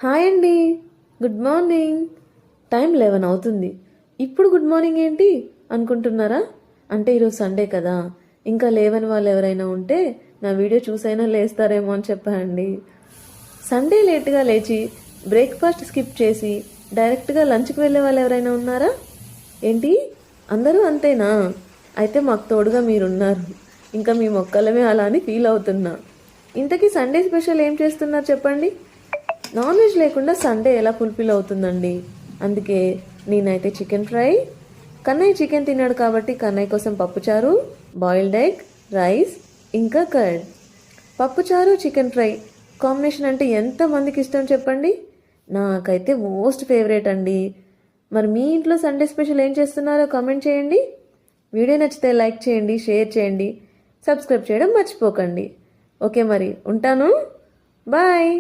Hi అండి. Good morning. Time 11 అవుతుంది. ఇప్పుడు గుడ్ మార్నింగ్ ఏంటి అనుకుంటున్నారా? అంటే ఈరోజు సండే కదా, ఇంకా లేవని వాళ్ళు ఎవరైనా ఉంటే నా వీడియో చూసైనా లేస్తారేమో అని చెప్పండి. సండే లేట్గా లేచి బ్రేక్ఫాస్ట్ స్కిప్ చేసి డైరెక్ట్గా లంచ్కి వెళ్ళే వాళ్ళు ఎవరైనా ఉన్నారా? ఏంటి, అందరూ అంతేనా? అయితే మాకు తోడుగా మీరున్నారు. ఇంకా మీ మొక్కలమే అలా అని ఫీల్ అవుతున్నా. ఇంతకీ సండే స్పెషల్ ఏం చేస్తున్నారు చెప్పండి. నాన్ వెజ్ లేకుండా సండే ఎలా ఫుల్ఫిల్ అవుతుందండి? అందుకే నేనైతే చికెన్ ఫ్రై, కన్నయ్య చికెన్ తిన్నాడు కాబట్టి కన్నయ్య కోసం పప్పుచారు, బాయిల్డ్ ఎగ్, రైస్, ఇంకా కర్డ్. పప్పుచారు చికెన్ ఫ్రై కాంబినేషన్ అంటే ఎంతమందికి ఇష్టం చెప్పండి. నాకైతే మోస్ట్ ఫేవరెట్ అండి. మరి మీ ఇంట్లో సండే స్పెషల్ ఏం చేస్తున్నారో కామెంట్ చేయండి. వీడియో నచ్చితే లైక్ చేయండి, షేర్ చేయండి, సబ్స్క్రైబ్ చేయడం మర్చిపోకండి. ఓకే, మరి ఉంటాను. బాయ్.